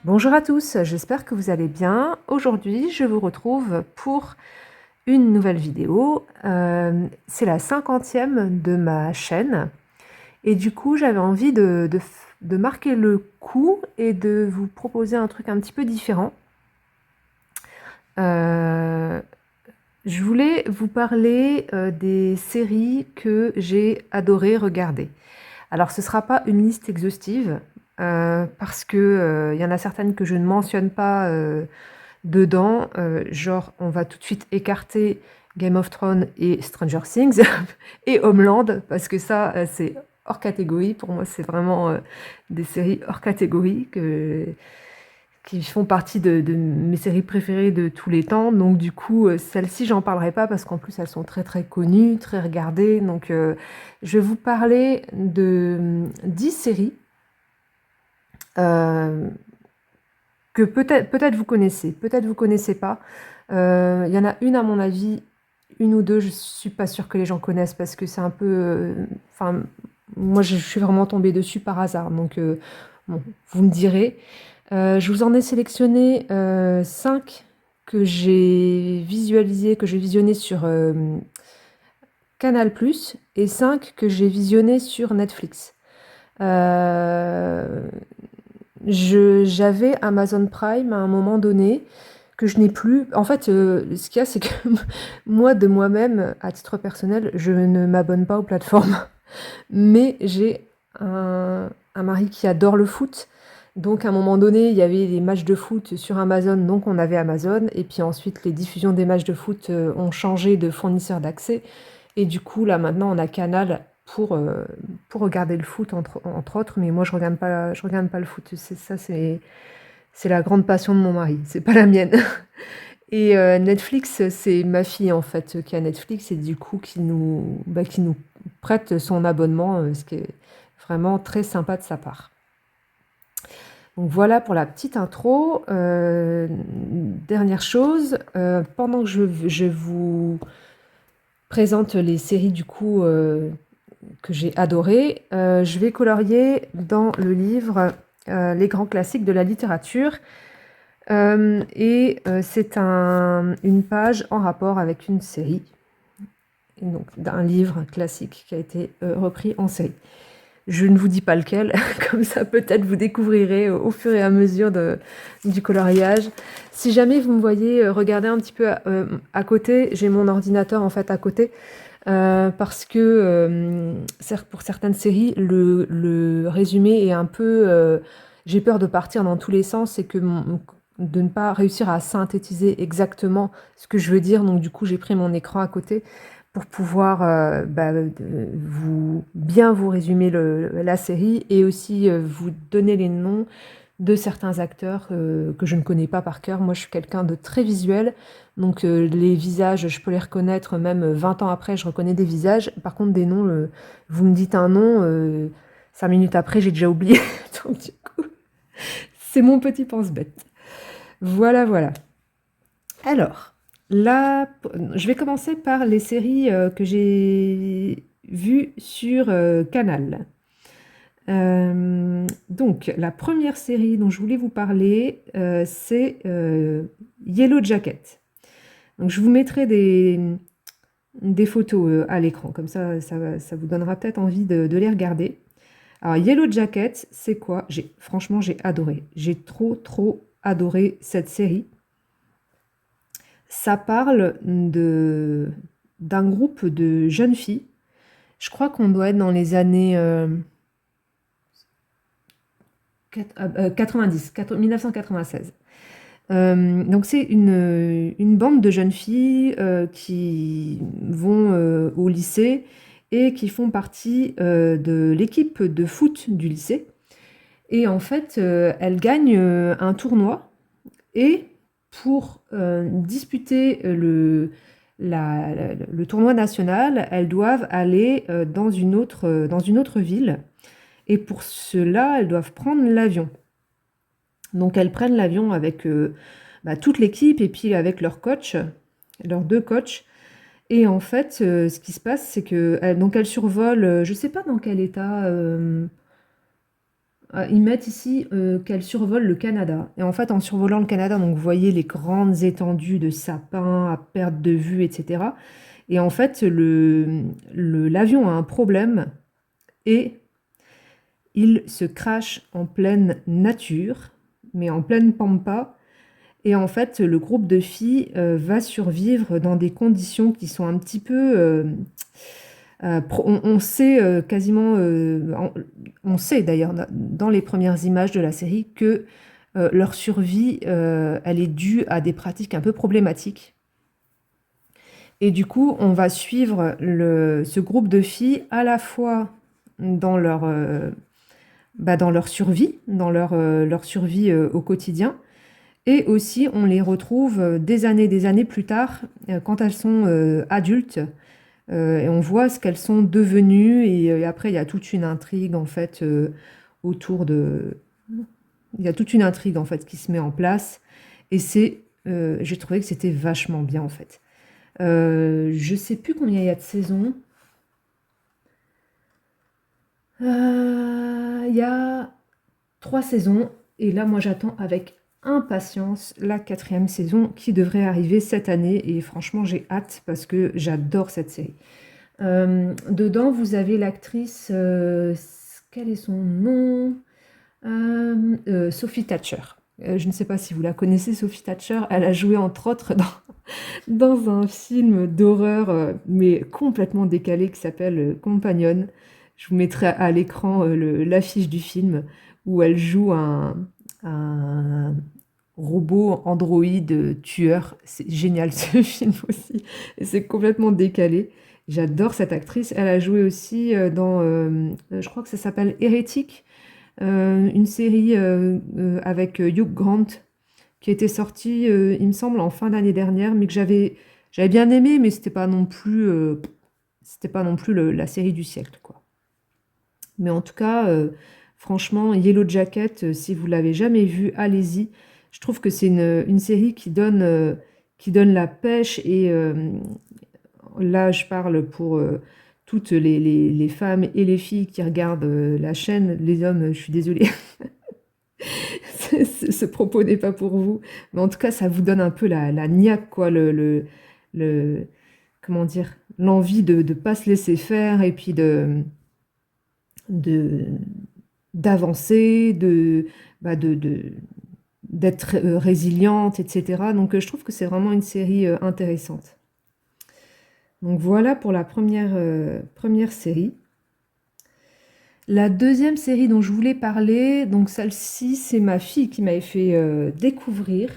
Bonjour à tous, j'espère que vous allez bien. Aujourd'hui, je vous retrouve pour une nouvelle vidéo. C'est la 50e de ma chaîne et du coup, j'avais envie de marquer le coup et de vous proposer un truc un petit peu différent. Je voulais vous parler des séries que j'ai adoré regarder. Alors, ce ne sera pas une liste exhaustive parce que y en a certaines que je ne mentionne pas dedans. Genre, on va tout de suite écarter Game of Thrones et Stranger Things et Homeland parce que ça, c'est hors catégorie. Pour moi, c'est vraiment des séries hors catégorie qui font partie de mes séries préférées de tous les temps. Donc du coup, celles-ci, j'en parlerai pas parce qu'en plus, elles sont très très connues, très regardées. Donc je vais vous parler de 10 séries que peut-être vous connaissez, peut-être vous connaissez pas. Il y en a une à mon avis, une ou deux, je suis pas sûre que les gens connaissent parce que c'est un peu... Enfin, moi je suis vraiment tombée dessus par hasard. Donc bon, vous me direz. Je vous en ai sélectionné 5 que j'ai visualisé, que j'ai visionné sur Canal+, et 5 que j'ai visionné sur Netflix. J'avais Amazon Prime à un moment donné, que je n'ai plus. En fait, ce qu'il y a, c'est que moi, de moi-même, à titre personnel, je ne m'abonne pas aux plateformes. Mais j'ai un mari qui adore le foot. Donc à un moment donné, il y avait des matchs de foot sur Amazon, donc on avait Amazon. Et puis ensuite, les diffusions des matchs de foot ont changé de fournisseur d'accès. Et du coup, là maintenant, on a Canal pour regarder le foot, entre autres. Mais moi, je regarde pas le foot. C'est la grande passion de mon mari. C'est pas la mienne. Et Netflix, c'est ma fille en fait qui a Netflix et du coup qui nous prête son abonnement, ce qui est vraiment très sympa de sa part. Donc voilà pour la petite intro. Dernière chose, pendant que je vous présente les séries du coup que j'ai adorées, je vais colorier dans le livre les grands classiques de la littérature. C'est une page en rapport avec une série, et donc d'un livre classique qui a été repris en série. Je ne vous dis pas lequel, comme ça peut-être vous découvrirez au fur et à mesure du coloriage. Si jamais vous me voyez regarder un petit peu à côté, j'ai mon ordinateur en fait à côté, parce que pour certaines séries, le résumé est un peu... j'ai peur de partir dans tous les sens et de ne pas réussir à synthétiser exactement ce que je veux dire. Donc du coup, j'ai pris mon écran à côté pour pouvoir bien vous résumer la série et aussi vous donner les noms de certains acteurs que je ne connais pas par cœur. Moi, je suis quelqu'un de très visuel, donc les visages, je peux les reconnaître même 20 ans après, je reconnais des visages. Par contre, des noms, vous me dites un nom, 5 minutes après, j'ai déjà oublié. Donc du coup, c'est mon petit pense-bête. Voilà, voilà. Alors, là, je vais commencer par les séries que j'ai vues sur Canal. Donc, la première série dont je voulais vous parler, c'est Yellow Jacket. Donc, je vous mettrai des photos à l'écran, comme ça vous donnera peut-être envie de les regarder. Alors, Yellow Jacket, c'est quoi? Franchement, j'ai adoré. J'ai trop adoré cette série. Ça parle d'un groupe de jeunes filles. Je crois qu'on doit être dans les années 1996. Donc c'est une bande de jeunes filles qui vont au lycée et qui font partie de l'équipe de foot du lycée. Et en fait, elles gagnent un tournoi et pour disputer le tournoi national, elles doivent aller dans une autre ville. Et pour cela, elles doivent prendre l'avion. Donc elles prennent l'avion avec toute l'équipe et puis avec leur coach, leurs deux coachs. Et en fait, ce qui se passe, c'est qu'elles survolent, je ne sais pas dans quel état ils mettent ici qu'elle survole le Canada. Et en fait, en survolant le Canada, donc vous voyez les grandes étendues de sapins à perte de vue, etc. Et en fait, l'avion a un problème et il se crache en pleine nature, mais en pleine pampa. Et en fait, le groupe de filles va survivre dans des conditions qui sont un petit peu... on sait quasiment... on sait d'ailleurs dans les premières images de la série que leur survie, elle est due à des pratiques un peu problématiques. Et du coup, on va suivre ce groupe de filles à la fois dans dans leur survie, dans leur survie au quotidien, et aussi on les retrouve des années plus tard, quand elles sont adultes, et on voit ce qu'elles sont devenues, et après il y a toute une intrigue en fait autour de... Il y a toute une intrigue en fait qui se met en place, et j'ai trouvé que c'était vachement bien en fait. Je sais plus combien il y a de saisons. Il y a 3 saisons, et là moi j'attends avec impatience la 4e saison qui devrait arriver cette année, et franchement j'ai hâte parce que j'adore cette série. Dedans vous avez l'actrice, quel est son nom? Sophie Thatcher. Je ne sais pas si vous la connaissez, Sophie Thatcher. Elle a joué entre autres dans un film d'horreur, mais complètement décalé, qui s'appelle Companion. Je vous mettrai à l'écran l'affiche du film où elle joue un robot androïde tueur. C'est génial ce film aussi. Et c'est complètement décalé. J'adore cette actrice. Elle a joué aussi dans, je crois que ça s'appelle Hérétique, une série avec Hugh Grant qui était sortie, il me semble, en fin d'année dernière, mais que j'avais bien aimé, mais c'était pas non plus la série du siècle, quoi. Mais en tout cas, franchement, Yellow Jacket, si vous l'avez jamais vu, allez-y. Je trouve que c'est une série qui donne la pêche, et là, je parle pour toutes les femmes et les filles qui regardent la chaîne. Les hommes, je suis désolée, ce propos n'est pas pour vous. Mais en tout cas, ça vous donne un peu la niaque, quoi, comment dire, l'envie de ne pas se laisser faire, et puis de d'avancer, d'être résiliente, etc. Donc je trouve que c'est vraiment une série intéressante. Donc voilà pour la première série. La deuxième série dont je voulais parler, donc celle-ci, c'est ma fille qui m'avait fait découvrir.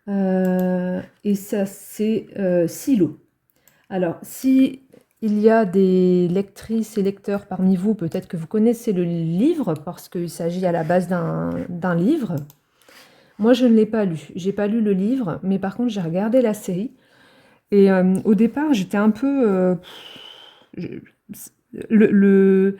Et ça, c'est Silo. Alors, si il y a des lectrices et lecteurs parmi vous, peut-être que vous connaissez le livre, parce qu'il s'agit à la base d'un livre. Moi, je ne l'ai pas lu. J'ai pas lu le livre, mais par contre, j'ai regardé la série. Et au départ, j'étais un peu... le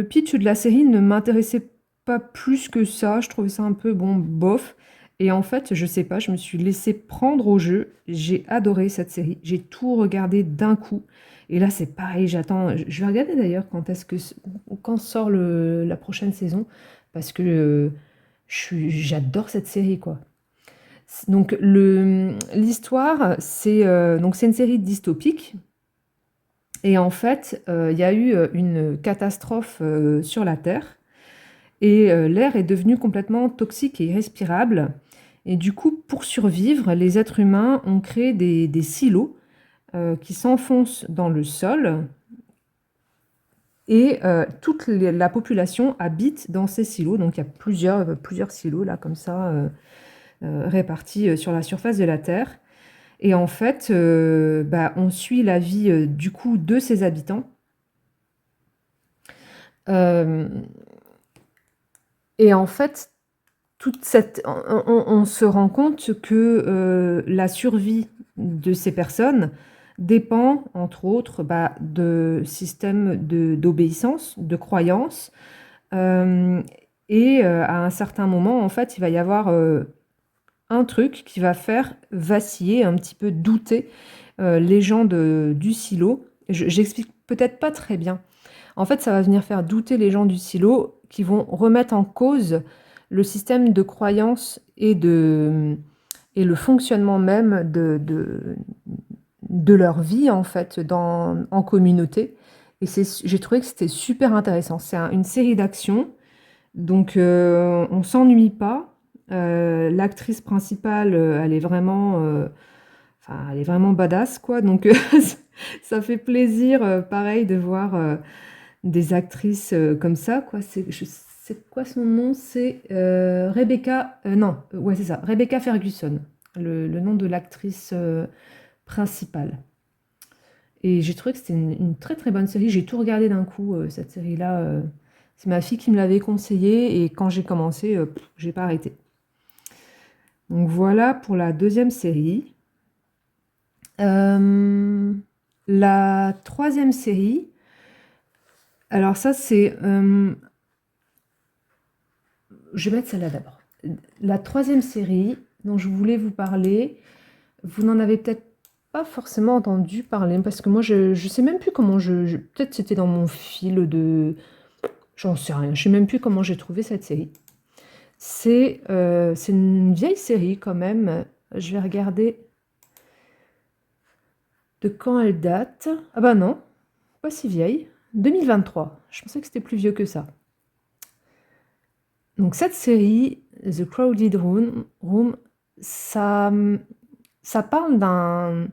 pitch de la série ne m'intéressait pas plus que ça. Je trouvais ça un peu, bon, bof. Et en fait, je sais pas, je me suis laissée prendre au jeu. J'ai adoré cette série. J'ai tout regardé d'un coup. Et là, c'est pareil, j'attends. Je vais regarder d'ailleurs quand sort la prochaine saison, parce que j'adore cette série, quoi. Donc l'histoire, c'est une série dystopique. Et en fait, il y a eu une catastrophe sur la Terre, et l'air est devenu complètement toxique et irrespirable. Et du coup, pour survivre, les êtres humains ont créé des silos qui s'enfoncent dans le sol, et toute la population habite dans ces silos. Donc il y a plusieurs silos là, comme ça, répartis sur la surface de la Terre. Et en fait, on suit la vie du coup de ces habitants. Et en fait, on se rend compte que la survie de ces personnes dépend, entre autres, de systèmes d'obéissance, de croyances. Et à un certain moment, en fait, il va y avoir un truc qui va faire vaciller, un petit peu douter les gens du silo. J'explique peut-être pas très bien. En fait, ça va venir faire douter les gens du silo qui vont remettre en cause le système de croyance et le fonctionnement même de leur vie, en fait, en communauté. Et j'ai trouvé que c'était super intéressant. C'est une série d'actions, donc on s'ennuie pas. L'actrice principale, elle est vraiment badass, quoi. Donc ça fait plaisir, pareil, de voir des actrices comme ça, quoi. C'est quoi son nom? C'est Rebecca. Non, ouais, c'est ça. Rebecca Ferguson, le nom de l'actrice principale. Et j'ai trouvé que c'était une très très bonne série. J'ai tout regardé d'un coup, cette série-là. C'est ma fille qui me l'avait conseillée et quand j'ai commencé, j'ai pas arrêté. Donc voilà pour la deuxième série. La troisième série, alors ça c'est... je vais mettre celle-là d'abord. La troisième série dont je voulais vous parler, vous n'en avez peut-être pas forcément entendu parler, parce que moi je sais même plus comment peut-être c'était dans mon fil de... J'en sais rien, je sais même plus comment j'ai trouvé cette série. C'est une vieille série quand même. Je vais regarder de quand elle date. Ah bah non, pas si vieille. 2023. Je pensais que c'était plus vieux que ça. Donc cette série, The Crowded Room, ça parle d'un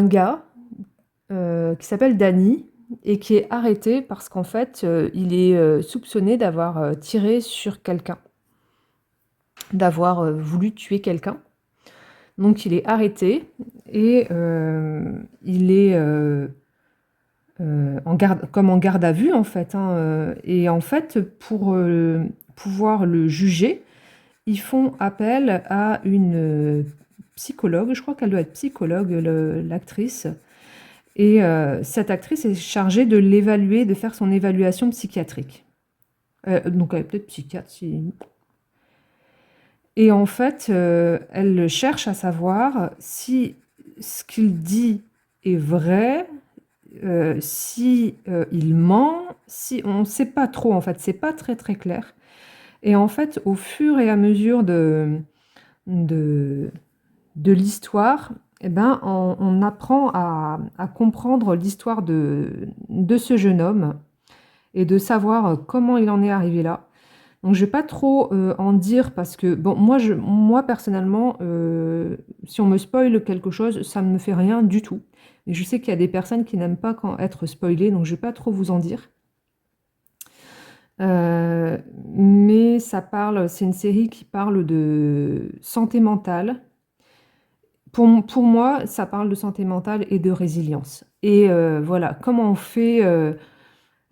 gars qui s'appelle Danny et qui est arrêté parce qu'en fait, il est soupçonné d'avoir tiré sur quelqu'un, d'avoir voulu tuer quelqu'un. Donc il est arrêté et il est comme en garde à vue en fait. Et en fait, pour pouvoir le juger, ils font appel à une psychologue, je crois qu'elle doit être psychologue, l'actrice. Et cette actrice est chargée de l'évaluer, de faire son évaluation psychiatrique. Donc elle est peut-être psychiatre. Et en fait, elle cherche à savoir si ce qu'il dit est vrai, si il ment, si on ne sait pas trop en fait, c'est pas très très clair. Et en fait, au fur et à mesure de l'histoire, eh ben, on apprend à comprendre l'histoire de ce jeune homme et de savoir comment il en est arrivé là. Donc je ne vais pas trop en dire parce que, bon, moi personnellement, si on me spoil quelque chose, ça ne me fait rien du tout. Et je sais qu'il y a des personnes qui n'aiment pas quand être spoilées, donc je ne vais pas trop vous en dire. Mais c'est une série qui parle de santé mentale. Pour moi, ça parle de santé mentale et de résilience. Et voilà, comment on fait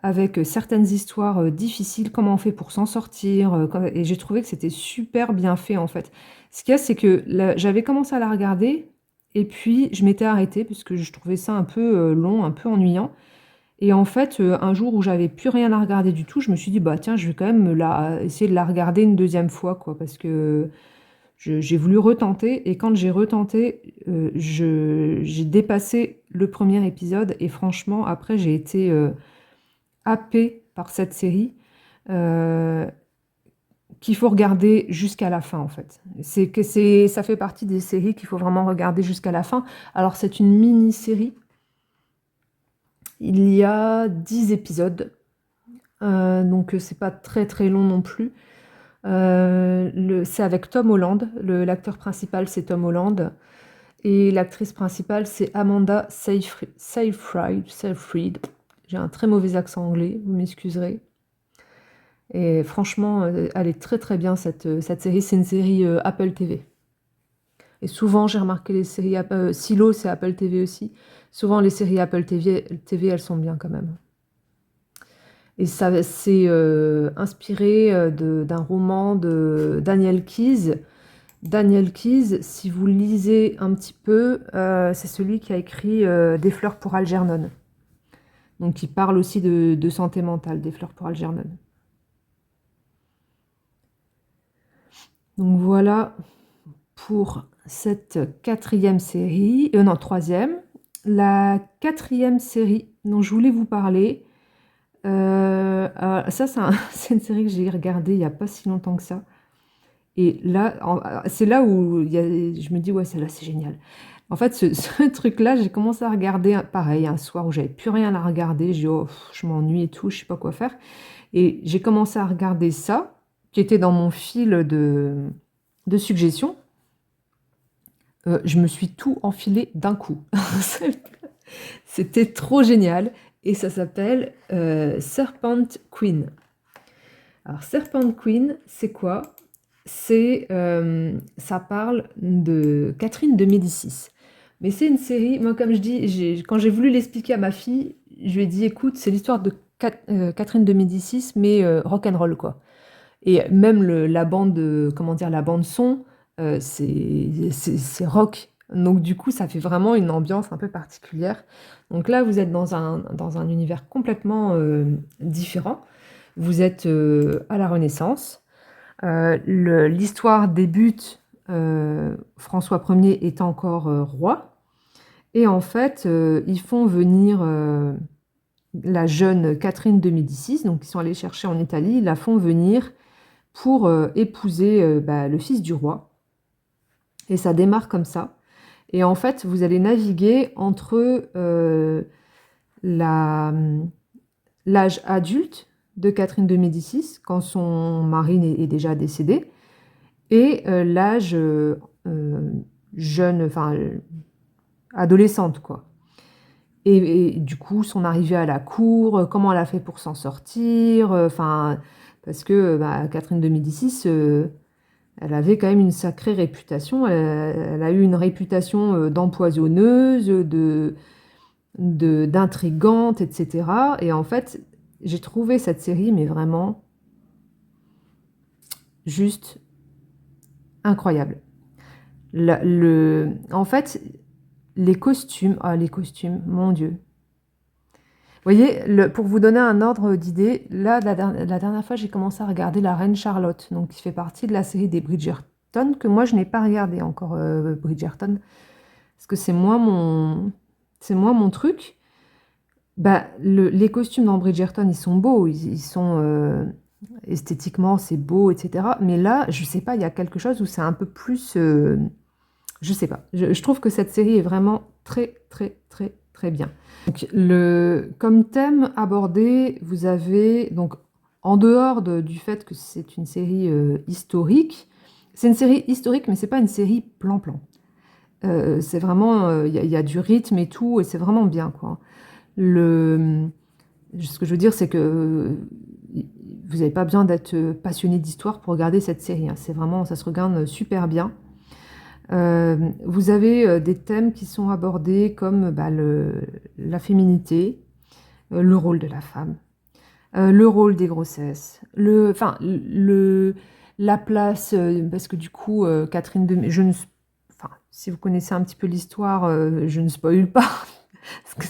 avec certaines histoires difficiles, comment on fait pour s'en sortir. Et j'ai trouvé que c'était super bien fait en fait. Ce qu'il y a, c'est que j'avais commencé à la regarder et puis je m'étais arrêtée parce que je trouvais ça un peu long, un peu ennuyant. Et en fait, un jour où j'avais plus rien à regarder du tout, je me suis dit, bah tiens, je vais quand même essayer de la regarder une deuxième fois, quoi, parce que j'ai voulu retenter. Et quand j'ai retenté, j'ai dépassé le premier épisode. Et franchement, après, j'ai été happée par cette série qu'il faut regarder jusqu'à la fin, en fait. Ça fait partie des séries qu'il faut vraiment regarder jusqu'à la fin. Alors, c'est une mini-série. Il y a 10 épisodes. Donc c'est pas très très long non plus. C'est avec Tom Holland. L'acteur principal, c'est Tom Holland. Et l'actrice principale, c'est Amanda Seyfried. J'ai un très mauvais accent anglais, vous m'excuserez. Et franchement, elle est très très bien cette série. C'est une série Apple TV. Et souvent, j'ai remarqué les séries Silo, c'est Apple TV aussi. Souvent, les séries Apple TV, elles sont bien quand même. Et ça, c'est inspiré d'un roman de Daniel Keyes. Daniel Keyes, si vous lisez un petit peu, c'est celui qui a écrit Des fleurs pour Algernon. Donc il parle aussi de santé mentale, Des fleurs pour Algernon. Donc voilà pour cette quatrième série, non, troisième. la quatrième série dont je voulais vous parler, ça c'est une série que j'ai regardée il n'y a pas si longtemps que ça. Et là, c'est là où je me dis, ouais, celle-là, c'est génial. En fait, ce truc-là, j'ai commencé à regarder, pareil, un soir où j'avais plus rien à regarder. J'ai dit, oh, je m'ennuie et tout, je sais pas quoi faire. Et j'ai commencé à regarder ça, qui était dans mon fil de suggestions. Je me suis tout enfilé d'un coup. C'était trop génial. Et ça s'appelle Serpent Queen. Alors, Serpent Queen, c'est quoi? Ça parle de Catherine de Médicis. Mais c'est une série, moi comme je dis, quand j'ai voulu l'expliquer à ma fille, je lui ai dit, écoute, c'est l'histoire de Catherine de Médicis, mais rock'n'roll quoi. Et même la bande, comment dire, la bande son, c'est rock. Donc du coup, ça fait vraiment une ambiance un peu particulière. Donc là, vous êtes dans un univers complètement différent. Vous êtes à la Renaissance. L'histoire débute, François Ier est encore roi. Et en fait, ils font venir la jeune Catherine de Médicis, donc ils sont allés chercher en Italie, ils la font venir pour épouser le fils du roi. Et ça démarre comme ça. Et en fait, vous allez naviguer entre l'âge adulte de Catherine de Médicis, quand son mari est déjà décédé, et l'âge jeune, enfin adolescente, quoi. Et du coup, son arrivée à la cour, comment elle a fait pour s'en sortir, enfin, parce que Catherine de Médicis, elle avait quand même une sacrée réputation. Elle a eu une réputation d'empoisonneuse, d'intrigante, etc. Et en fait, j'ai trouvé cette série, mais vraiment juste incroyable. En fait, les costumes, mon Dieu. Vous voyez, pour vous donner un ordre d'idée, là, la dernière fois, j'ai commencé à regarder La Reine Charlotte, donc qui fait partie de la série des Bridgerton, que moi, je n'ai pas regardé encore, Bridgerton, parce que c'est moins mon truc. Les costumes dans Bridgerton, ils sont beaux, ils sont esthétiquement, c'est beau, etc. Mais là, je sais pas, il y a quelque chose où c'est un peu plus, je sais pas. Je trouve que cette série est vraiment très, très, très, très bien. Donc, comme thème abordé, vous avez, donc, en dehors du fait que c'est une série historique, c'est une série historique, mais c'est pas une série plan-plan. C'est vraiment, il y a du rythme et tout, et c'est vraiment bien, quoi. Ce que je veux dire, c'est que vous n'avez pas besoin d'être passionné d'histoire pour regarder cette série, hein. C'est vraiment, ça se regarde super bien. Vous avez des thèmes qui sont abordés comme la féminité, le rôle de la femme, le rôle des grossesses, la place, parce que du coup, Catherine de... enfin, si vous connaissez un petit peu l'histoire, je ne spoil pas, parce que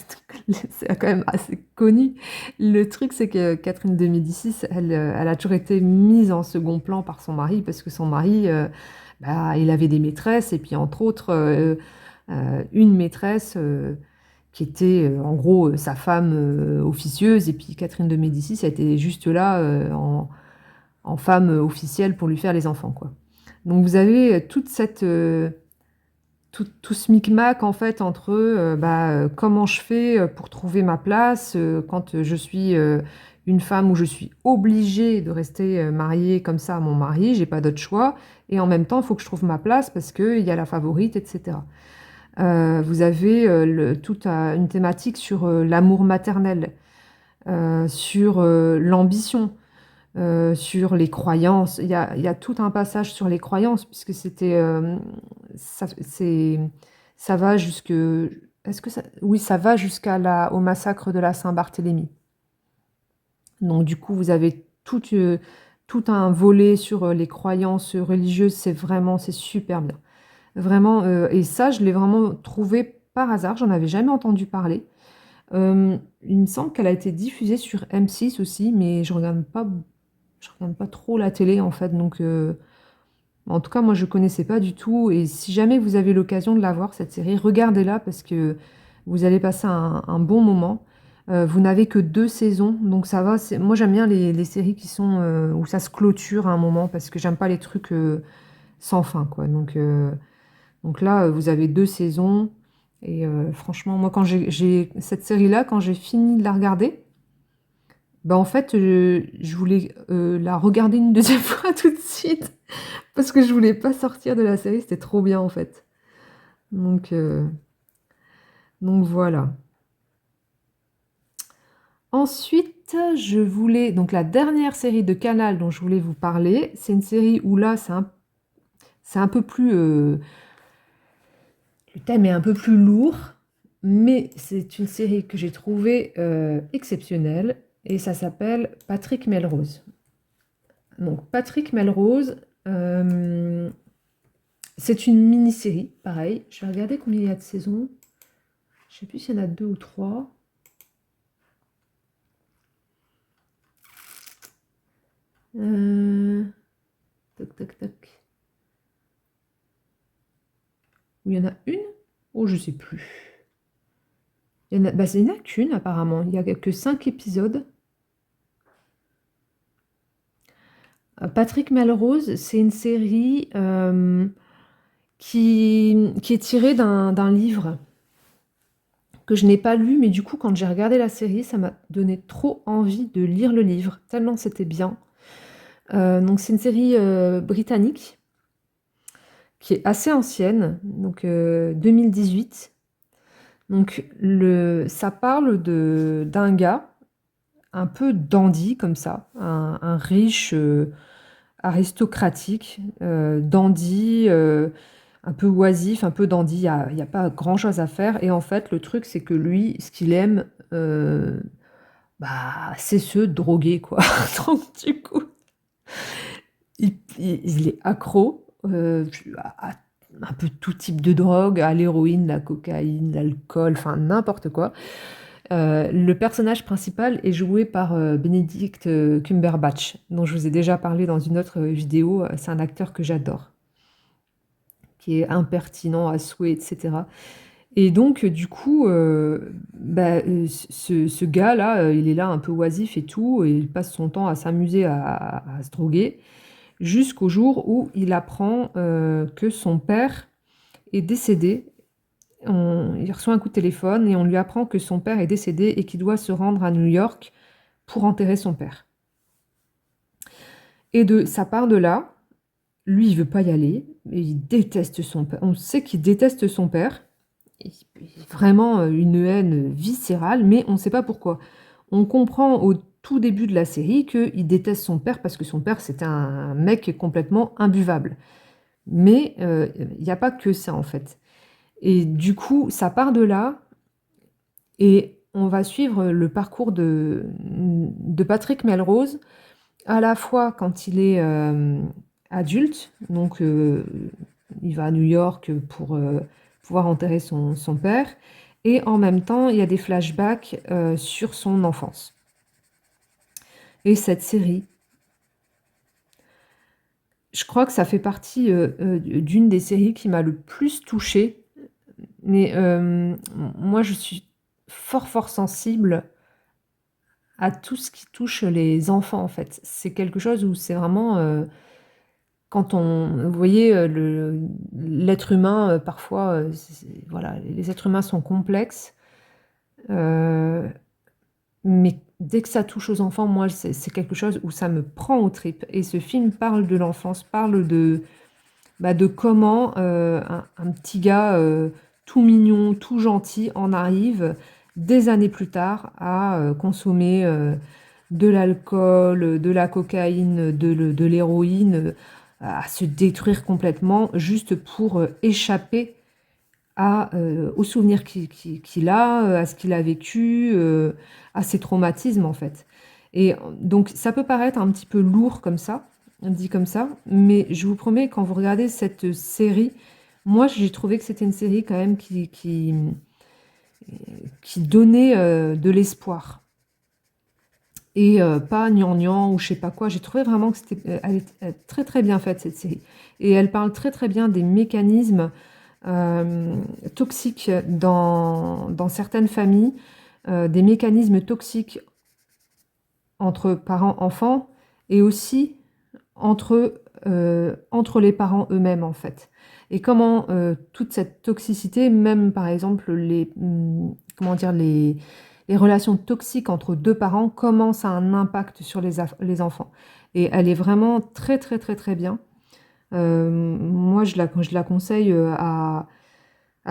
c'est quand même assez connu. Le truc, c'est que Catherine de Médicis, elle a toujours été mise en second plan par son mari, parce que son mari, il avait des maîtresses, et puis entre autres, une maîtresse qui était en gros sa femme officieuse, et puis Catherine de Médicis a été juste là en femme officielle pour lui faire les enfants, quoi. Donc vous avez tout ce micmac en fait entre comment je fais pour trouver ma place quand je suis une femme où je suis obligée de rester mariée comme ça à mon mari, j'ai pas d'autre choix, et en même temps il faut que je trouve ma place parce qu'il y a la favorite, etc. Vous avez toute une thématique sur l'amour maternel, sur l'ambition, sur les croyances. Il y a tout un passage sur les croyances, puisque ça, ça va jusque... Est-ce que ça... Oui, ça va au massacre de la Saint-Barthélemy. Donc du coup, vous avez tout un volet sur les croyances religieuses. C'est super bien. Vraiment, et ça, je l'ai vraiment trouvé par hasard. J'en avais jamais entendu parler. Il me semble qu'elle a été diffusée sur M6 aussi, mais je regarde pas trop la télé en fait, donc en tout cas moi je connaissais pas du tout, et si jamais vous avez l'occasion de la voir cette série, regardez-la parce que Vous allez passer un bon moment. Vous n'avez que 2 saisons, donc ça va. Moi, j'aime bien les séries qui sont où ça se clôture à un moment parce que j'aime pas les trucs sans fin, quoi. Donc là, vous avez 2 saisons et franchement, moi, quand j'ai cette série-là, quand j'ai fini de la regarder, bah en fait, je voulais la regarder une deuxième fois tout de suite parce que je voulais pas sortir de la série. C'était trop bien en fait. Donc, euh, donc voilà. Ensuite, je voulais donc la dernière série de Canal dont je voulais vous parler. C'est une série où là, c'est un peu plus le thème est un peu plus lourd, mais c'est une série que j'ai trouvée exceptionnelle et ça s'appelle Patrick Melrose. Donc Patrick Melrose, c'est une mini-série, pareil. Je vais regarder combien il y a de saisons. Je sais plus s'il y en a 2 ou 3. Tac, tac, tac. Ou il y en a une? Oh, je sais plus. Il y en a qu'une apparemment. Il n'y a que 5 épisodes. Patrick Melrose, c'est une série qui est tirée d'un livre que je n'ai pas lu, mais du coup, quand j'ai regardé la série, ça m'a donné trop envie de lire le livre, tellement c'était bien. Donc c'est une série britannique qui est assez ancienne, donc 2018. Donc ça parle d'un gars un peu dandy comme ça, un riche aristocratique, dandy, un peu oisif, un peu dandy, il y a pas grand-chose à faire. Et en fait, le truc, c'est que lui, ce qu'il aime, bah, c'est se droguer, quoi. Donc du coup, il est accro à un peu tout type de drogue, à l'héroïne, la cocaïne, l'alcool, enfin n'importe quoi. Le personnage principal est joué par Benedict Cumberbatch, dont je vous ai déjà parlé dans une autre vidéo. C'est un acteur que j'adore, qui est impertinent à souhait, etc. Et donc, du coup, ce gars-là, il est là un peu oisif et tout, et il passe son temps à s'amuser à se droguer, jusqu'au jour où il apprend que son père est décédé. Il reçoit un coup de téléphone et on lui apprend que son père est décédé et qu'il doit se rendre à New York pour enterrer son père. Ça part de là. Lui, il veut pas y aller, mais il déteste son père. On sait qu'il déteste son père. Vraiment une haine viscérale, mais on ne sait pas pourquoi. On comprend au tout début de la série qu'il déteste son père parce que son père, c'était un mec complètement imbuvable. Mais il n'y a pas que ça, en fait. Et du coup, ça part de là, et on va suivre le parcours de Patrick Melrose, à la fois quand il est adulte, donc il va à New York pour pouvoir enterrer son père, et en même temps, il y a des flashbacks sur son enfance. Et cette série, je crois que ça fait partie d'une des séries qui m'a le plus touchée. Mais moi, je suis fort, fort sensible à tout ce qui touche les enfants, en fait. C'est quelque chose où c'est vraiment... quand vous voyez, l'être humain, parfois, voilà, les êtres humains sont complexes. Mais dès que ça touche aux enfants, moi, c'est quelque chose où ça me prend aux tripes. Et ce film parle de l'enfance, parle de comment un petit gars tout mignon, tout gentil en arrive des années plus tard à consommer de l'alcool, de la cocaïne, de l'héroïne, à se détruire complètement juste pour échapper aux souvenirs qu'il a, à ce qu'il a vécu, à ses traumatismes en fait. Et donc ça peut paraître un petit peu lourd comme ça, dit comme ça, mais je vous promets, quand vous regardez cette série, moi j'ai trouvé que c'était une série quand même qui donnait de l'espoir. Et pas gnangnan ou je sais pas quoi. J'ai trouvé vraiment que elle est très très bien faite cette série. Et elle parle très très bien des mécanismes toxiques dans certaines familles, des mécanismes toxiques entre parents-enfants et aussi entre les parents eux-mêmes en fait. Et comment toute cette toxicité, même par exemple comment dire, les relations toxiques entre deux parents, comment ça a un impact sur les enfants. Et elle est vraiment très très très très bien. Moi, je la conseille à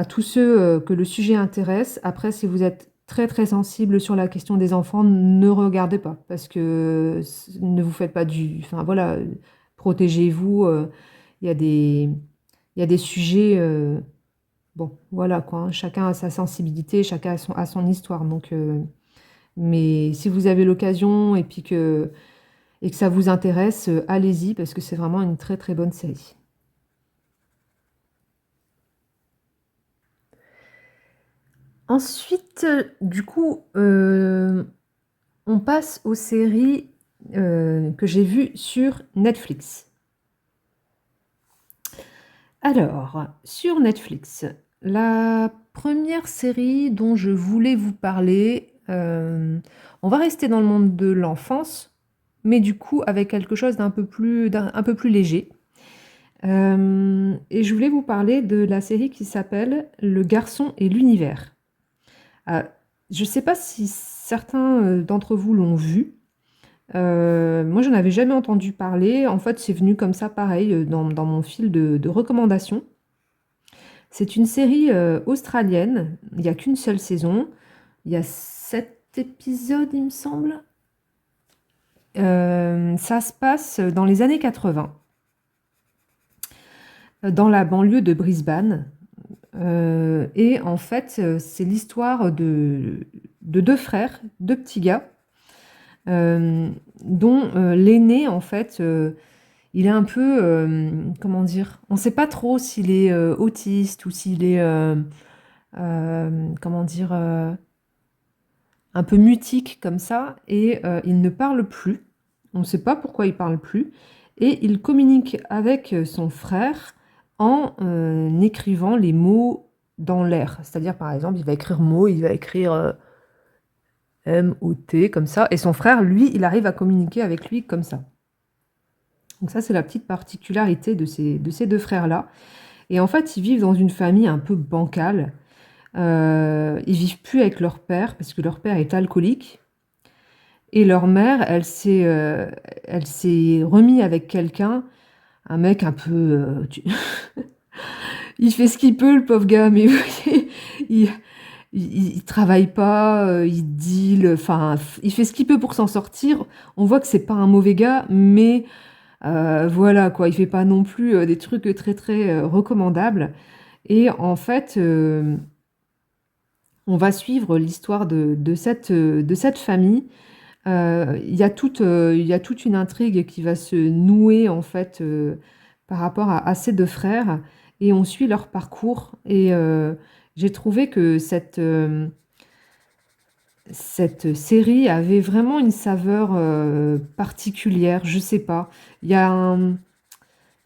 tous ceux que le sujet intéresse. Après, si vous êtes très très sensible sur la question des enfants, ne regardez pas parce que ne vous faites pas enfin voilà, protégez-vous. Il y a des, il y a des sujets. Bon, voilà quoi, hein. Chacun a sa sensibilité, chacun a son histoire. Donc, mais si vous avez l'occasion et que ça vous intéresse, allez-y parce que c'est vraiment une très très bonne série. Ensuite, du coup, on passe aux séries que j'ai vues sur Netflix. Alors, sur Netflix, la première série dont je voulais vous parler, on va rester dans le monde de l'enfance, mais du coup avec quelque chose un peu plus léger. Et je voulais vous parler de la série qui s'appelle Le garçon et l'univers. Je ne sais pas si certains d'entre vous l'ont vu. Moi, j'en avais jamais entendu parler. En fait, c'est venu comme ça, pareil, dans mon fil de recommandations. C'est une série australienne. Il n'y a qu'une seule saison. Il y a 7 épisodes, il me semble. Ça se passe dans les années 80, dans la banlieue de Brisbane. Et en fait, c'est l'histoire de deux frères, deux petits gars, dont l'aîné, en fait, il est un peu, comment dire, on ne sait pas trop s'il est autiste ou s'il est, comment dire, un peu mutique comme ça, et il ne parle plus. On ne sait pas pourquoi il parle plus, et il communique avec son frère en écrivant les mots dans l'air. C'est-à-dire, par exemple, il va écrire mots, il va écrire M ou T comme ça, et son frère, lui, il arrive à communiquer avec lui comme ça. Donc ça, c'est la petite particularité de ces deux frères-là. Et en fait, ils vivent dans une famille un peu bancale. Ils vivent plus avec leur père parce que leur père est alcoolique. Et leur mère, elle s'est remis avec quelqu'un, un mec un peu... il fait ce qu'il peut, le pauvre gars, mais il, il travaille pas, il deal, enfin, il fait ce qu'il peut pour s'en sortir. On voit que c'est pas un mauvais gars, mais voilà quoi, il fait pas non plus des trucs très très recommandables. Et en fait, on va suivre l'histoire de cette famille. Il y a toute une intrigue qui va se nouer en fait par rapport à ces deux frères et on suit leur parcours. Et j'ai trouvé que cette série avait vraiment une saveur particulière. Je sais pas. Il y a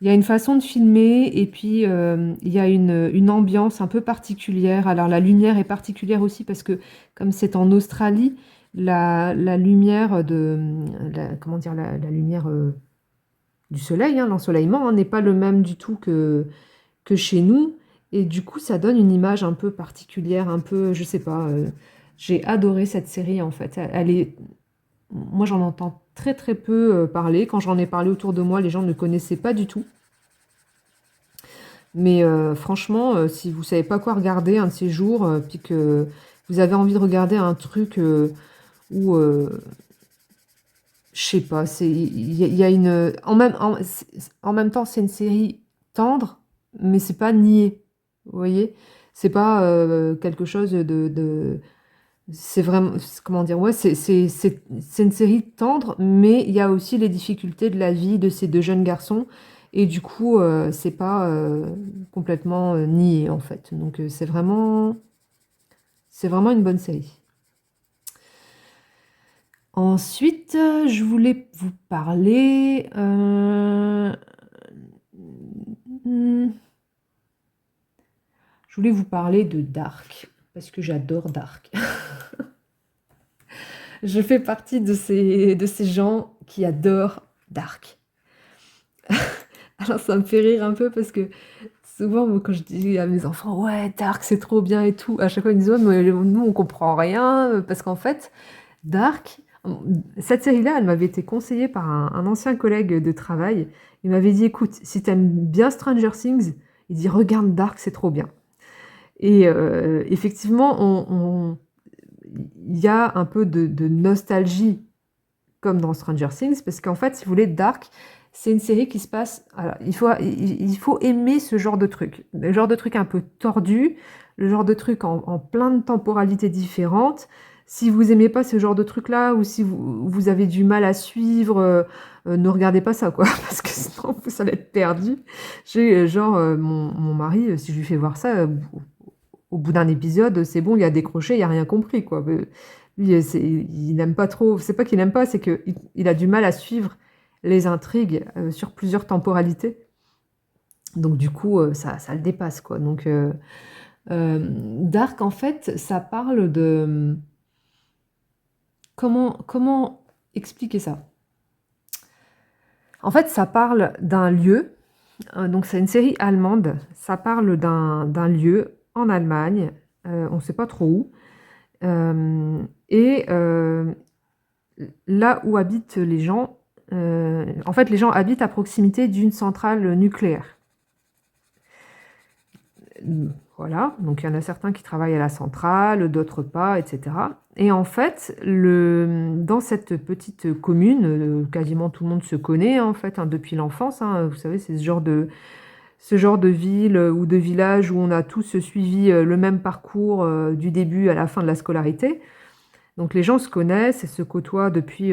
il y a une façon de filmer et puis il y a une ambiance un peu particulière. Alors la lumière est particulière aussi parce que comme c'est en Australie, la lumière comment dire, la lumière du soleil, hein, l'ensoleillement, hein, n'est pas le même du tout que chez nous. Et du coup, ça donne une image un peu particulière, un peu, je sais pas. J'ai adoré cette série en fait. Moi j'en entends très très peu parler. Quand j'en ai parlé autour de moi, les gens ne connaissaient pas du tout. Mais franchement, si vous savez pas quoi regarder un de ces jours, puis que vous avez envie de regarder un truc où, je sais pas, il y a une, en même temps, c'est une série tendre, mais c'est pas niais, vous voyez? C'est pas quelque chose c'est vraiment, comment dire, ouais, c'est une série tendre, mais il y a aussi les difficultés de la vie de ces deux jeunes garçons. Et du coup, c'est pas complètement nié, en fait. Donc, c'est vraiment une bonne série. Ensuite, je voulais vous parler... hmm, je voulais vous parler de Dark, parce que j'adore Dark. Je fais partie de ces gens qui adorent Dark. Alors ça me fait rire un peu parce que souvent, moi, quand je dis à mes enfants, ouais, Dark, c'est trop bien et tout, à chaque fois ils me disent, ouais, mais nous, on comprend rien, parce qu'en fait, Dark, cette série-là, elle m'avait été conseillée par un ancien collègue de travail. Il m'avait dit, écoute, si t'aimes bien Stranger Things, il dit, regarde Dark, c'est trop bien. Et effectivement, il y a un peu de nostalgie comme dans Stranger Things, parce qu'en fait, si vous voulez, Dark, c'est une série qui se passe... Alors, il faut aimer ce genre de truc. Le genre de truc un peu tordu, le genre de truc en plein de temporalités différentes. Si vous aimez pas ce genre de truc-là, ou si vous avez du mal à suivre, ne regardez pas ça, quoi, parce que sinon, vous allez être perdu. J'ai, mon mari, si je lui fais voir ça, au bout d'un épisode, c'est bon, il a décroché, il a rien compris, quoi. Lui, il n'aime pas trop. C'est pas qu'il n'aime pas, c'est qu'il a du mal à suivre les intrigues sur plusieurs temporalités. Donc du coup, ça le dépasse, quoi. Donc Dark, en fait, ça parle de comment expliquer ça? En fait, ça parle d'un lieu. Donc c'est une série allemande. Ça parle d'un lieu en Allemagne. On ne sait pas trop où. Et là où habitent les gens, en fait, les gens habitent à proximité d'une centrale nucléaire. Voilà, donc il y en a certains qui travaillent à la centrale, d'autres pas, etc. Et en fait, dans cette petite commune, quasiment tout le monde se connaît, en fait, hein, depuis l'enfance. Hein, vous savez, c'est ce genre de ville ou de village où on a tous suivi le même parcours du début à la fin de la scolarité. Donc les gens se connaissent et se côtoient depuis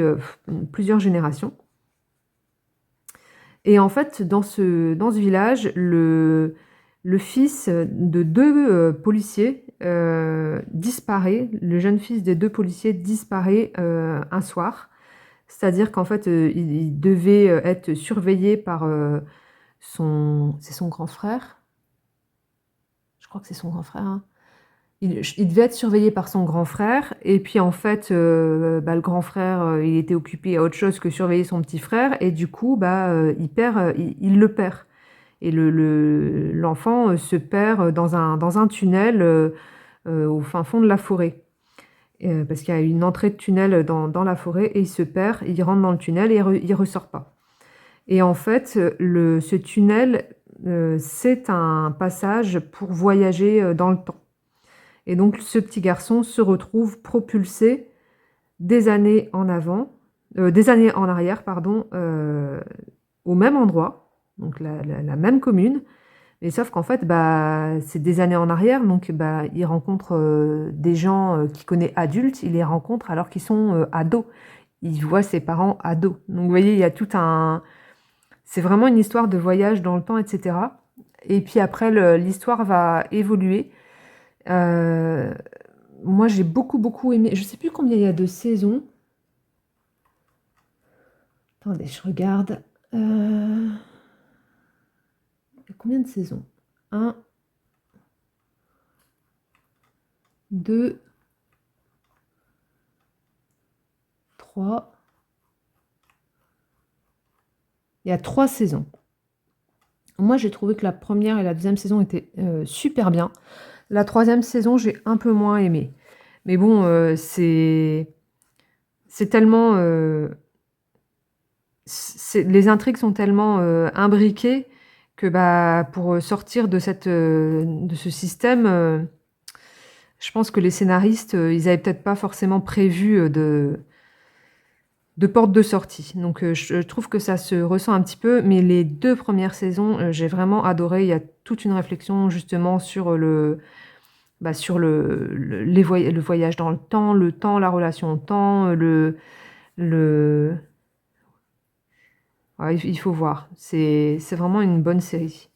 plusieurs générations. Et en fait, dans ce village, le fils de deux policiers disparaît, le jeune fils des deux policiers disparaît un soir. C'est-à-dire qu'en fait, il devait être surveillé par c'est son grand frère? Je crois que c'est son grand frère, hein. Il devait être surveillé par son grand frère, et puis en fait, le grand frère, il était occupé à autre chose que surveiller son petit frère, et du coup, il le perd. Et l'enfant se perd dans un tunnel au fin fond de la forêt. Parce qu'il y a une entrée de tunnel dans la forêt, et il se perd, il rentre dans le tunnel et il ressort pas. Et en fait, ce tunnel, c'est un passage pour voyager dans le temps. Et donc, ce petit garçon se retrouve propulsé des années en arrière, pardon, au même endroit, donc la même commune, mais sauf qu'en fait, c'est des années en arrière, donc il rencontre des gens qu'il connaît adultes, il les rencontre alors qu'ils sont ados. Il voit ses parents ados. Donc, vous voyez, il y a tout un... C'est vraiment une histoire de voyage dans le temps, etc. Et puis après, l'histoire va évoluer. Euh, Moi, j'ai beaucoup aimé. Je sais plus combien il y a de saisons. Attendez, je regarde. Il y a combien de saisons? 1, 2, 3. Il y a 3 saisons. Moi, j'ai trouvé que la première et la deuxième saison étaient super bien. La troisième saison, j'ai un peu moins aimé. Mais bon, c'est tellement... les intrigues sont tellement imbriquées que pour sortir de ce système, je pense que les scénaristes, ils n'avaient peut-être pas forcément prévu de porte de sortie. Donc je trouve que ça se ressent un petit peu, mais les 2 premières saisons, j'ai vraiment adoré. Il y a toute une réflexion justement sur sur le voyage dans le temps, la relation au temps, le ouais, il faut voir. C'est vraiment une bonne série.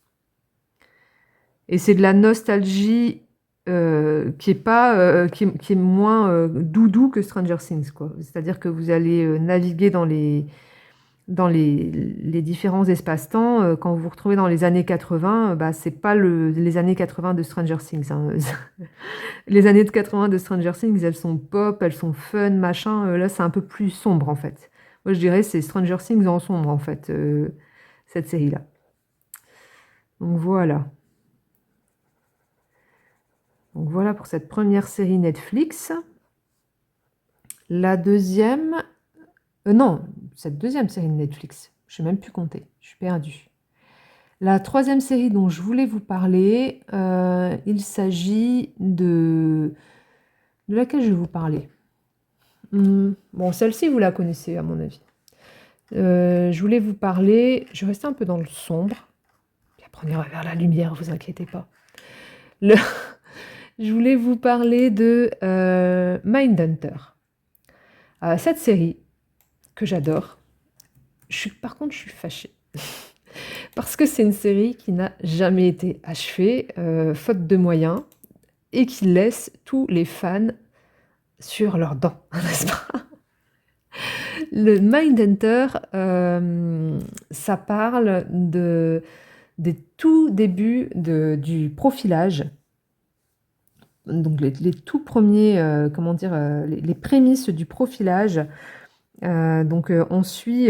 Et c'est de la nostalgie qui est pas qui est moins doudou que Stranger Things, quoi. C'est-à-dire que vous allez naviguer dans les différents espaces-temps, quand vous vous retrouvez dans les années 80, bah, c'est pas les années 80 de Stranger Things, hein. Les années de 80 de Stranger Things, elles sont pop, elles sont fun, machin, là, c'est un peu plus sombre, en fait. Moi, je dirais, c'est Stranger Things en sombre, en fait, cette série-là. Donc voilà. Donc voilà pour cette première série Netflix. La deuxième... non, cette deuxième série de Netflix. Je ne sais même plus compter, je suis perdue. La troisième série dont je voulais vous parler, il s'agit de laquelle je vais vous parler. Bon, celle-ci, vous la connaissez, à mon avis. Je voulais vous parler... Je vais rester un peu dans le sombre. Puis après, on ira vers la lumière, vous inquiétez pas. Je voulais vous parler de Mindhunter. Cette série, que j'adore, par contre, je suis fâchée. Parce que c'est une série qui n'a jamais été achevée, faute de moyens, et qui laisse tous les fans sur leurs dents, n'est-ce pas? Le Mindhunter, ça parle des tout débuts du profilage. Donc les tout premiers, comment dire, les prémices du profilage. Donc on suit,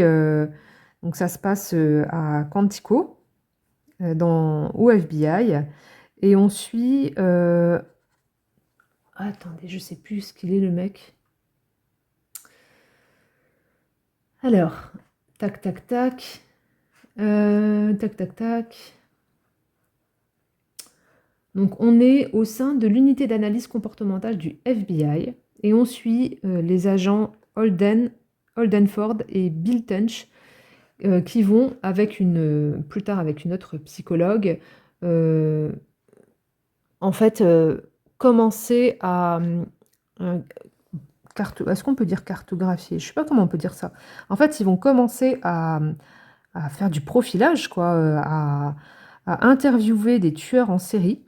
donc ça se passe à Quantico, au FBI, et on suit... attendez, je sais plus ce qu'il est le mec. Alors, tac, tac, tac. Tac, tac, tac. Donc, on est au sein de l'unité d'analyse comportementale du FBI et on suit les agents Holdenford et Bill Tench qui vont, plus tard avec une autre psychologue, en fait, commencer à... est-ce qu'on peut dire cartographier? Je ne sais pas comment on peut dire ça. En fait, ils vont commencer à faire du profilage, quoi, à interviewer des tueurs en série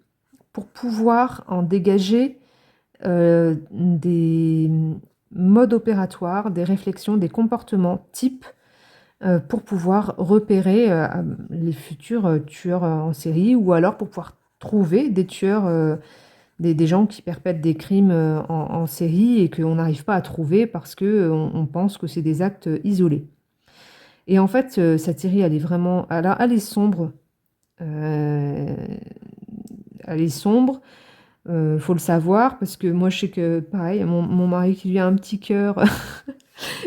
pour pouvoir en dégager des modes opératoires, des réflexions, des comportements types pour pouvoir repérer les futurs tueurs en série ou alors pour pouvoir trouver des tueurs, des gens qui perpètrent des crimes en série et qu'on n'arrive pas à trouver parce qu'on pense que c'est des actes isolés. Et en fait, cette série, elle est vraiment... Elle est sombre. Elle est sombre. Faut le savoir, parce que moi, je sais que, pareil, mon mari qui lui a un petit cœur,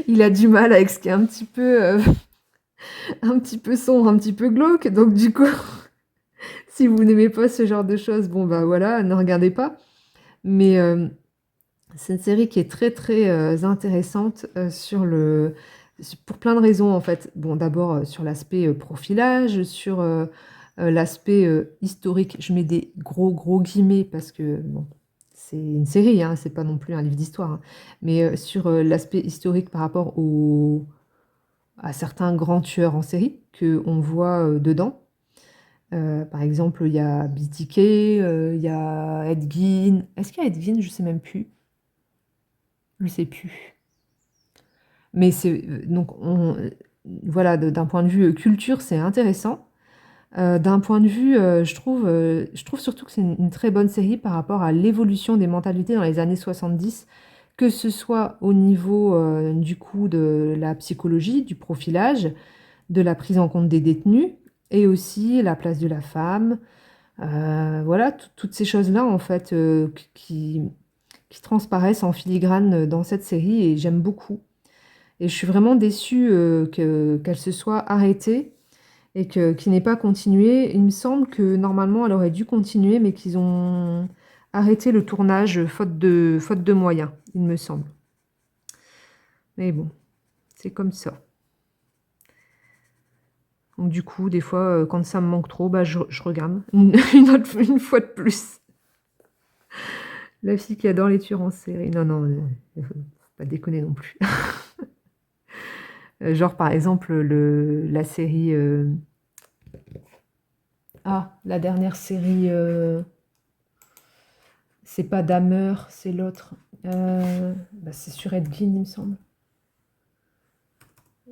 il a du mal avec ce qui est un petit peu sombre, un petit peu glauque. Donc, du coup, si vous n'aimez pas ce genre de choses, bon, bah voilà, ne regardez pas. Mais c'est une série qui est très, très intéressante pour plein de raisons, en fait. Bon, d'abord, sur l'aspect profilage, sur l'aspect historique. Je mets des gros, gros guillemets parce que, bon, c'est une série, hein, c'est pas non plus un livre d'histoire. Hein. Mais sur l'aspect historique par rapport à certains grands tueurs en série qu'on voit dedans. Par exemple, il y a BTK, il y a Ed Gein. Est-ce qu'il y a Ed Gein? Je sais même plus. Je sais plus. Mais c'est donc voilà, d'un point de vue culture, c'est intéressant. D'un point de vue, je trouve surtout que c'est une très bonne série par rapport à l'évolution des mentalités dans les années 70, que ce soit au niveau du coup de la psychologie, du profilage, de la prise en compte des détenus, et aussi la place de la femme. Voilà, toutes ces choses-là, en fait, qui transparaissent en filigrane dans cette série, et j'aime beaucoup. Et je suis vraiment déçue qu'elle se soit arrêtée et qu'il n'ait pas continué. Il me semble que normalement elle aurait dû continuer, mais qu'ils ont arrêté le tournage faute de moyens, il me semble. Mais bon, c'est comme ça. Donc du coup, des fois, quand ça me manque trop, bah, je regarde une fois de plus. La fille qui adore les tueurs en série. Non, non, faut pas déconner non plus. Genre par exemple la série... la dernière série... c'est pas Dahmer, c'est l'autre. Bah, c'est sur Ed Gein, il me semble.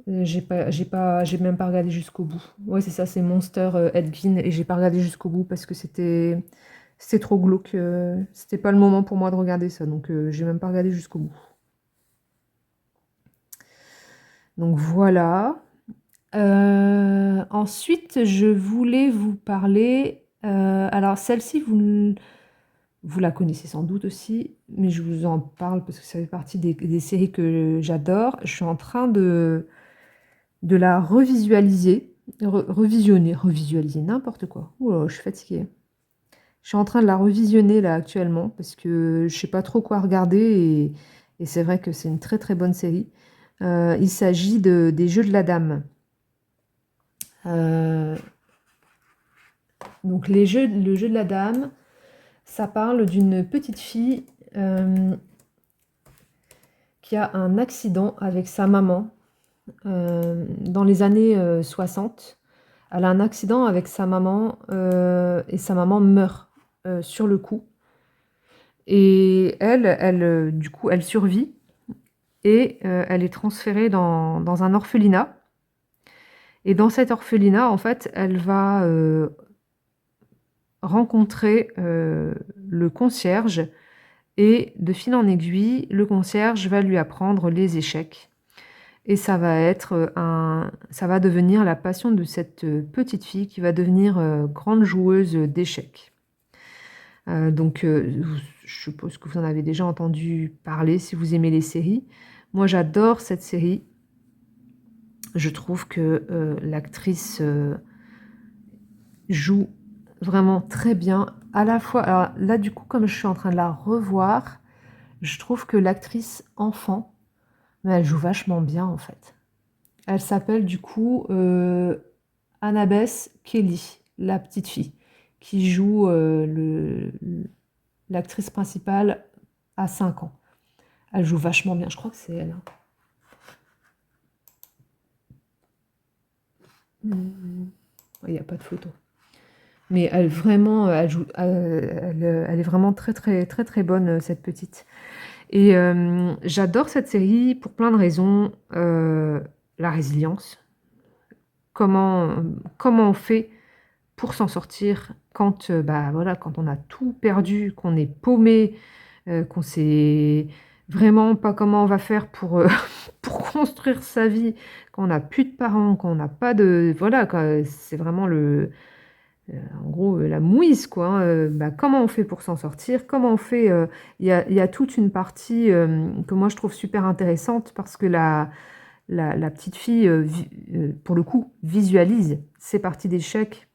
J'ai même pas regardé jusqu'au bout. Ouais, c'est ça, c'est Monster Edgin et j'ai pas regardé jusqu'au bout parce que c'était trop glauque. C'était pas le moment pour moi de regarder ça, donc j'ai même pas regardé jusqu'au bout. Donc voilà. Ensuite, je voulais vous parler. Alors celle-ci, vous la connaissez sans doute aussi, mais je vous en parle parce que ça fait partie des séries que j'adore. Je suis en train de la revisualiser, revisualiser, n'importe quoi. Ouh, je suis fatiguée. Je suis en train de la revisionner là actuellement parce que je sais pas trop quoi regarder et c'est vrai que c'est une très très bonne série. Il s'agit des Jeux de la Dame. Euh, donc le jeu de la Dame, ça parle d'une petite fille qui a un accident avec sa maman dans les années 60. Elle a un accident avec sa maman et sa maman meurt sur le coup. Et du coup, elle survit et elle est transférée dans un orphelinat. Et dans cet orphelinat, en fait, elle va rencontrer le concierge et de fil en aiguille, le concierge va lui apprendre les échecs. Et ça va devenir la passion de cette petite fille qui va devenir grande joueuse d'échecs. Donc, je suppose que vous en avez déjà entendu parler si vous aimez les séries. Moi, j'adore cette série. Je trouve que l'actrice joue vraiment très bien. À la fois, alors là, du coup, comme je suis en train de la revoir, je trouve que l'actrice enfant, mais elle joue vachement bien en fait. Elle s'appelle du coup Annabeth Kelly, la petite fille, qui joue l'actrice principale à 5 ans. Elle joue vachement bien, je crois que c'est elle. Hein. Il n'y a pas de photo. Mais elle vraiment, elle joue, elle est vraiment très très très très bonne cette petite. Et j'adore cette série pour plein de raisons. La résilience. Comment, comment on fait pour s'en sortir quand, bah, voilà, quand on a tout perdu, qu'on est paumé, qu'on sait vraiment pas comment on va faire pour, pour construire sa vie, quand on n'a plus de parents, quand on n'a pas de voilà quoi, c'est vraiment en gros, la mouise quoi, hein, bah, comment on fait pour s'en sortir? Comment on fait, il y a toute une partie, que moi je trouve super intéressante parce que la petite fille, pour le coup, visualise ses parties d'échecs.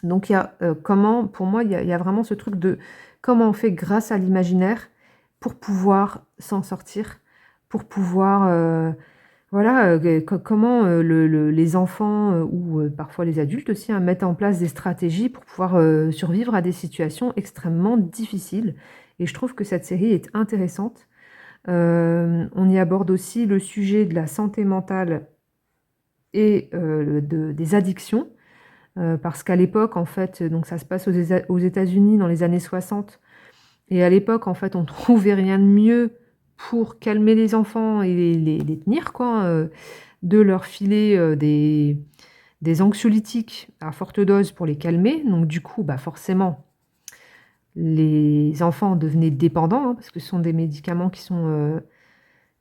Donc il y a, pour moi, il y a vraiment ce truc de comment on fait grâce à l'imaginaire pour pouvoir s'en sortir, pour pouvoir, voilà, comment les enfants ou parfois les adultes aussi hein, mettent en place des stratégies pour pouvoir survivre à des situations extrêmement difficiles. Et je trouve que cette série est intéressante. On y aborde aussi le sujet de la santé mentale et des addictions. Parce qu'à l'époque, en fait, donc ça se passe aux États-Unis dans les années 60. Et à l'époque, en fait, on trouvait rien de mieux pour calmer les enfants et les tenir, quoi, de leur filer des anxiolytiques à forte dose pour les calmer. Donc du coup, bah, forcément, les enfants devenaient dépendants, hein, parce que ce sont des médicaments qui sont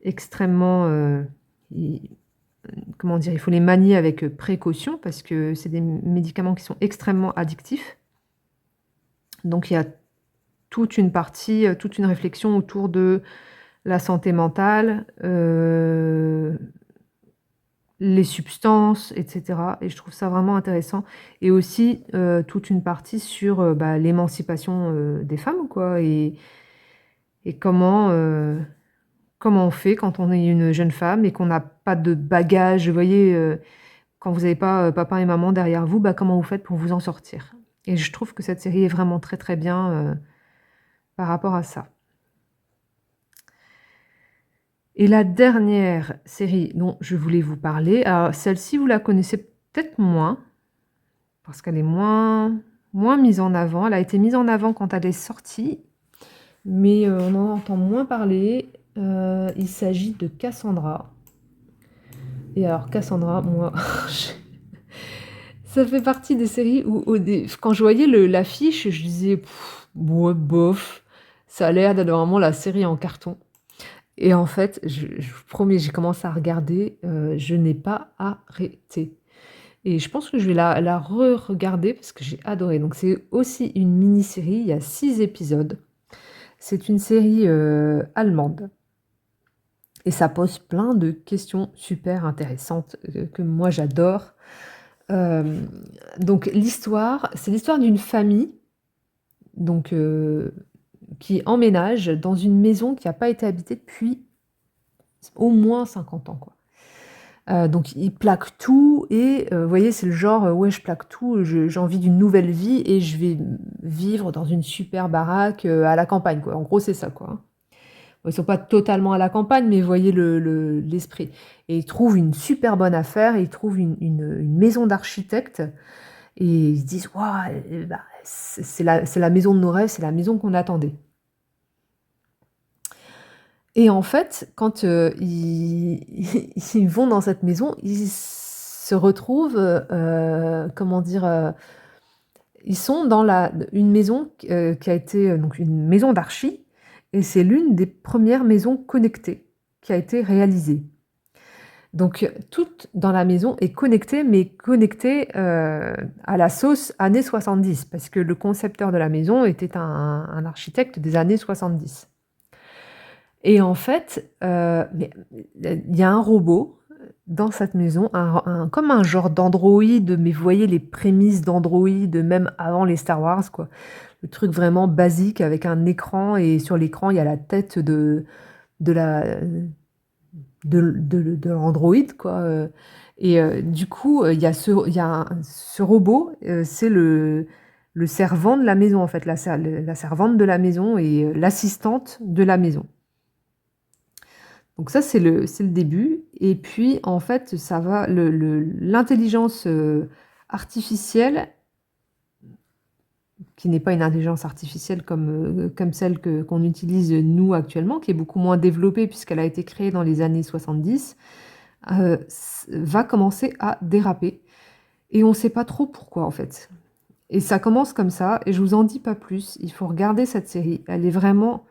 extrêmement... comment dire, il faut les manier avec précaution parce que c'est des médicaments qui sont extrêmement addictifs. Donc il y a toute une partie, toute une réflexion autour de la santé mentale, les substances, etc. Et je trouve ça vraiment intéressant. Et aussi toute une partie sur bah, l'émancipation des femmes, quoi, et comment on fait quand on est une jeune femme et qu'on n'a pas de bagage, vous voyez, quand vous n'avez pas papa et maman derrière vous, bah, comment vous faites pour vous en sortir? Et je trouve que cette série est vraiment très très bien par rapport à ça. Et la dernière série dont je voulais vous parler, alors celle-ci vous la connaissez peut-être moins, parce qu'elle est moins mise en avant. Elle a été mise en avant quand elle est sortie, mais on en entend moins parler. Il s'agit de Cassandra. Et alors Cassandra, moi, ça fait partie des séries où quand je voyais l'affiche, je disais: «Ouais, bof, ça a l'air d'être vraiment la série en carton». Et en fait, je vous promets, j'ai commencé à regarder, je n'ai pas arrêté. Et je pense que je vais la re-regarder parce que j'ai adoré. Donc c'est aussi une mini-série, il y a 6 épisodes. C'est une série, allemande et ça pose plein de questions super intéressantes, que moi j'adore. Hem, donc l'histoire, c'est l'histoire d'une famille, donc qui emménage dans une maison qui a pas été habitée depuis au moins 50 ans, quoi. Donc ils plaquent tout et vous voyez, c'est le genre, «Ouais, je plaque tout, j'ai envie d'une nouvelle vie et je vais vivre dans une super baraque, à la campagne», quoi. En gros, c'est ça, quoi, hein. Bon, ils sont pas totalement à la campagne, mais vous voyez l'esprit. Et ils trouvent une super bonne affaire, ils trouvent une maison d'architecte et ils se disent: «Waouh, bah, c'est la maison de nos rêves, c'est la maison qu'on attendait». Et en fait, quand, ils vont dans cette maison, ils se retrouvent, comment dire? Ils sont dans une maison qui a été, donc une maison d'archi et c'est l'une des premières maisons connectées qui a été réalisée. Donc, toute dans la maison est connectée, mais connectée, à la sauce années 70 parce que le concepteur de la maison était un architecte des années 70. Et en fait, mais il y a un robot dans cette maison, comme un genre d'androïde, mais vous voyez les prémices d'androïde, même avant les Star Wars, quoi. Le truc vraiment basique avec un écran et sur l'écran, il y a la tête de la de l'androïde, quoi, et du coup, il y a ce robot, c'est le servant de la maison, en fait, la servante de la maison et l'assistante de la maison. Donc ça, c'est le début et puis, en fait, ça va l'intelligence, artificielle, qui n'est pas une intelligence artificielle comme celle qu'on utilise, nous, actuellement, qui est beaucoup moins développée puisqu'elle a été créée dans les années 70, va commencer à déraper et on ne sait pas trop pourquoi, en fait. Et ça commence comme ça et je vous en dis pas plus. Il faut regarder cette série. Elle est vraiment,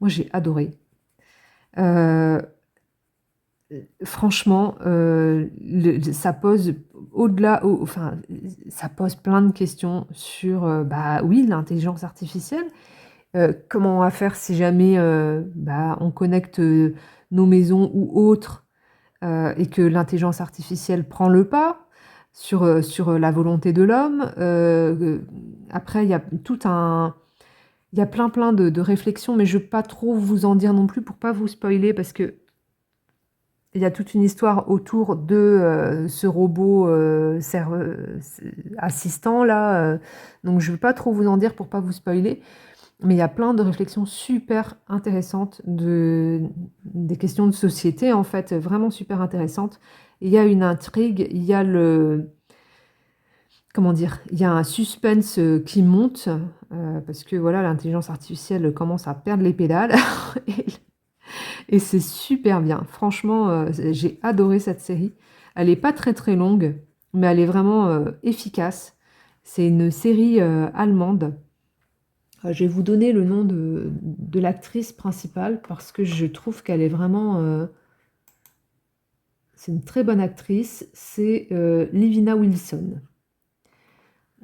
moi, j'ai adoré. Heu Franchement, ça pose enfin, ça pose plein de questions sur, bah, oui, l'intelligence artificielle. Comment on va faire si jamais, bah, on connecte, nos maisons ou autres, et que l'intelligence artificielle prend le pas sur la volonté de l'homme? Après il y a plein de réflexions, mais je ne veux pas trop vous en dire non plus pour pas vous spoiler parce que il y a toute une histoire autour de, ce robot, assistant là, donc je ne veux pas trop vous en dire pour pas vous spoiler, mais il y a plein de réflexions super intéressantes des questions de société en fait, vraiment super intéressantes. Il y a une intrigue, il y a comment dire? Il y a un suspense, qui monte, parce que voilà, l'intelligence artificielle commence à perdre les pédales et Et c'est super bien. Franchement, j'ai adoré cette série. Elle est pas très, très longue, mais elle est vraiment, efficace. C'est une série, allemande. Je vais vous donner le nom de l'actrice principale parce que je trouve qu'elle est vraiment, c'est une très bonne actrice. C'est, Livina Wilson,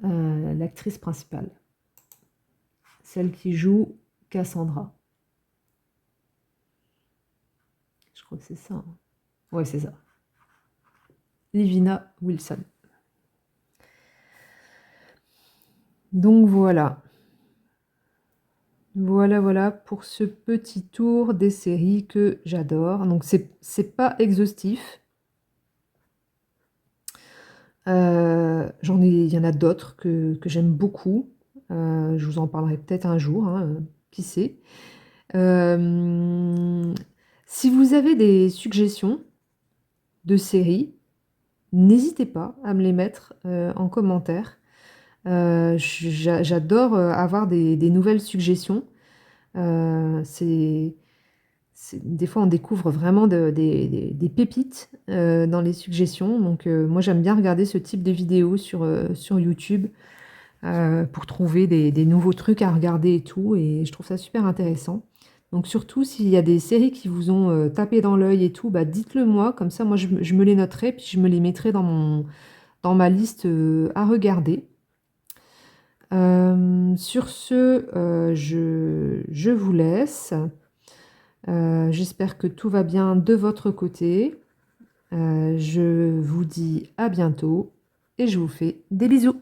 l'actrice principale, celle qui joue Cassandra. Je crois que c'est ça, hein. Ouais, c'est ça. Livina Wilson. Donc voilà. Voilà, voilà pour ce petit tour des séries que j'adore. Donc c'est pas exhaustif. Il y en a d'autres que j'aime beaucoup. Je vous en parlerai peut-être un jour, hein, qui sait. Hem, Si vous avez des suggestions de séries, n'hésitez pas à me les mettre, en commentaire. J'adore, avoir des nouvelles suggestions. C'est des fois, on découvre vraiment des pépites dans les suggestions. Donc, moi, j'aime bien regarder ce type de vidéos sur YouTube pour trouver des nouveaux trucs à regarder et tout. Et je trouve ça super intéressant. Donc, surtout, s'il y a des séries qui vous ont tapé dans l'œil et tout, bah, dites-le moi. Comme ça, moi, je me les noterai, puis je me les mettrai dans ma liste à regarder. Sur ce, je vous laisse. J'espère que tout va bien de votre côté. Je vous dis à bientôt et je vous fais des bisous.